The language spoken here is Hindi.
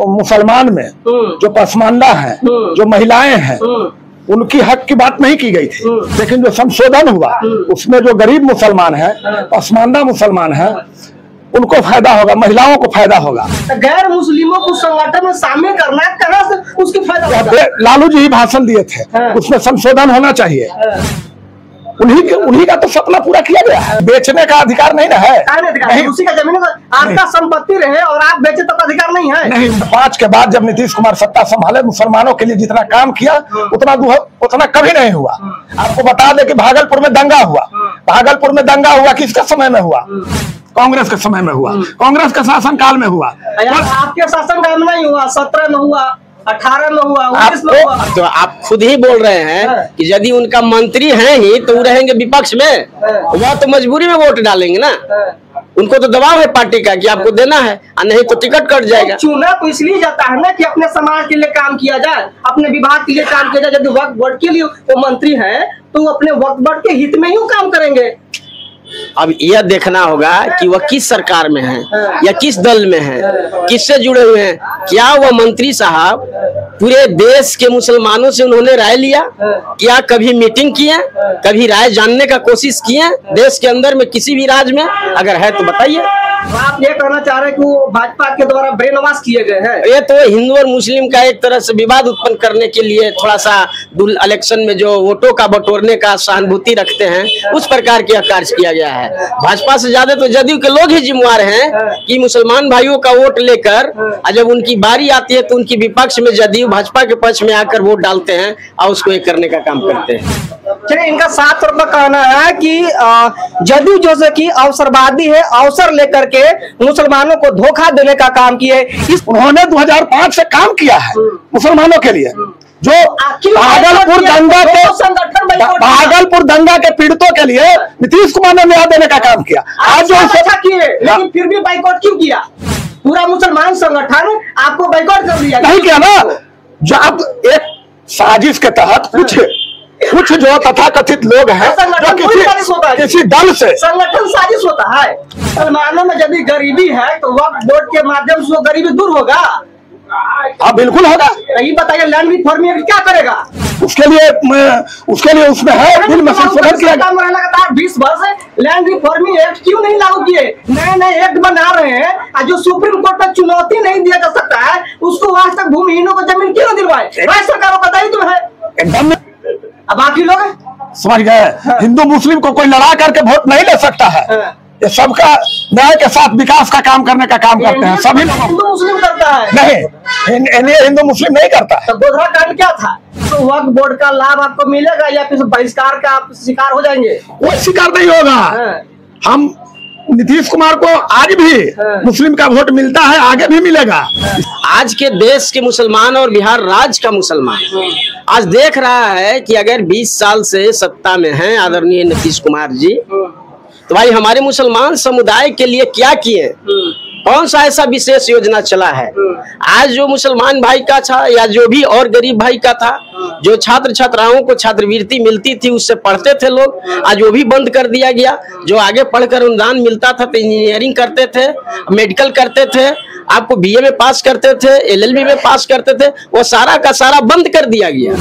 मुसलमान में जो पसमानदा हैं, जो महिलाएं हैं, उनकी हक की बात नहीं की गई थी। लेकिन जो संशोधन हुआ उसमें जो गरीब मुसलमान है, पसमानदा मुसलमान है, उनको फायदा होगा, महिलाओं को फायदा होगा। गैर मुस्लिमों को संगठन में शामिल करना कहाँ से उसकी फायदा होगा? लालू जी ही भाषण दिए थे, उसमें संशोधन होना चाहिए। उन्हीं का तो सपना पूरा किया गया है। बेचने का अधिकार नहीं ना है, नहीं। उसी का जमीन आपका संपत्ति रहे और आप बेचे तब अधिकार नहीं है। नहीं, 5 के बाद जब नीतीश कुमार सत्ता संभाले, मुसलमानों के लिए जितना काम किया उतना कभी नहीं हुआ। आपको बता दें कि भागलपुर में दंगा हुआ। भागलपुर में दंगा हुआ किसके समय में हुआ? कांग्रेस के समय में हुआ, कांग्रेस के शासनकाल में हुआ। आपके शासनकाल में नहीं हुआ, 17 में हुआ, 18 में हुआ, 19 में हुआ। तो आप खुद ही बोल रहे हैं कि यदि उनका मंत्री हैं ही तो वो रहेंगे विपक्ष में, वह तो मजबूरी में वोट डालेंगे ना। उनको तो दबाव है पार्टी का कि आपको देना है, और नहीं तो टिकट कट जाएगा। चुना तो इसलिए जाता है ना कि अपने समाज के लिए काम किया जाए, अपने विभाग के लिए काम किया जाए। यदि वक्त बोर्ड के लिए वो मंत्री है तो अपने वक्त बोर्ड के हित में ही काम करेंगे। अब यह देखना होगा कि वह किस सरकार में है या किस दल में है, किससे जुड़े हुए हैं। क्या वह मंत्री साहब पूरे देश के मुसलमानों से उन्होंने राय लिया? क्या कभी मीटिंग किए, कभी राय जानने का कोशिश किए देश के अंदर में किसी भी राज्य में? अगर है तो बताइए। आप ये कहना चाह रहे हैं कि वो भाजपा के द्वारा ब्रेन वॉश किए गए हैं? ये तो हिंदू और मुस्लिम का एक तरह से विवाद उत्पन्न करने के लिए थोड़ा सा इलेक्शन में जो वोटों का बटोरने का सहानुभूति रखते हैं, उस प्रकार के कार्य किया गया है। भाजपा से ज्यादा तो जदयू के लोग ही जिम्मेवार हैं कि मुसलमान भाइयों का वोट लेकर जब उनकी बारी आती है तो उनकी विपक्ष में जदयू भाजपा के पक्ष में आकर वोट डालते हैं और उसको एक करने का काम करते हैं। चलिए, इनका साफ तौर पर कहना है कि जदयू जो कि अवसरवादी है, अवसर लेकर के मुसलमानों को धोखा देने का काम किए। उन्होंने 2005 से काम किया है मुसलमानों के लिए। जो भागलपुर दंगा के पीड़ितों के लिए नीतीश कुमार ने न्याय देने का काम किया। आज जो अच्छा किए, लेकिन फिर भी बाइकआउट क्यों किया? पूरा मुसलमान संगठन आपको बाइकआउट कर दिया। नहीं किया ना, जब एक साजिश के तहत कुछ जो तथाकथित लोग हैं जो किसी दल से संगठन साजिश होता है। मुसलमानों में यदि गरीबी है तो वक्फ बोर्ड के माध्यम से वो गरीबी दूर होगा। हाँ, बिल्कुल होगा। यही बताइए, लैंड रिफॉर्म एक्ट क्या करेगा? उसके लिए उसमें है बिल में संशोधन किया गया। लगातार 20 वर्ष लैंड रिफॉर्मिंग एक्ट क्यों नहीं लागू किए? नए एक्ट बना रहे हैं। जो सुप्रीम कोर्ट तक चुनौती नहीं दिया जा सकता है, उसको आज तक भूमिहीनों को जमीन क्यों नहीं दिलवाए? राज्य सरकार को बताइए तुम्हें। एकदम। अब बाकी लोग समझ गए, हिंदू मुस्लिम को कोई लड़ा करके वोट नहीं ले सकता है। ये सबका न्याय के साथ विकास का काम करने का काम करते हैं सभी लोग। हिंदू मुस्लिम करता है नहीं, हिंदू मुस्लिम नहीं करता। तो गोधरा कांड क्या था? तो वक्फ बोर्ड का लाभ आपको मिलेगा या फिर बहिष्कार का आप शिकार हो जाएंगे? कोई शिकार नहीं होगा। हम नीतीश कुमार को आज भी मुस्लिम का वोट मिलता है, आगे भी मिलेगा। आज के देश के मुसलमान और बिहार राज्य का मुसलमान आज देख रहा है कि अगर 20 साल से सत्ता में हैं आदरणीय नीतीश कुमार जी, तो भाई हमारे मुसलमान समुदाय के लिए क्या किए, कौन सा ऐसा विशेष योजना चला है। आज जो मुसलमान भाई का था या जो भी और गरीब भाई का था, जो छात्र छात्राओं को छात्रवृत्ति मिलती थी, उससे पढ़ते थे लोग, आज वो भी बंद कर दिया गया। जो आगे पढ़कर अनुदान मिलता था तो इंजीनियरिंग करते थे, मेडिकल करते थे, आपको बीए में पास करते थे, एलएलबी में पास करते थे, वो सारा का सारा बंद कर दिया गया।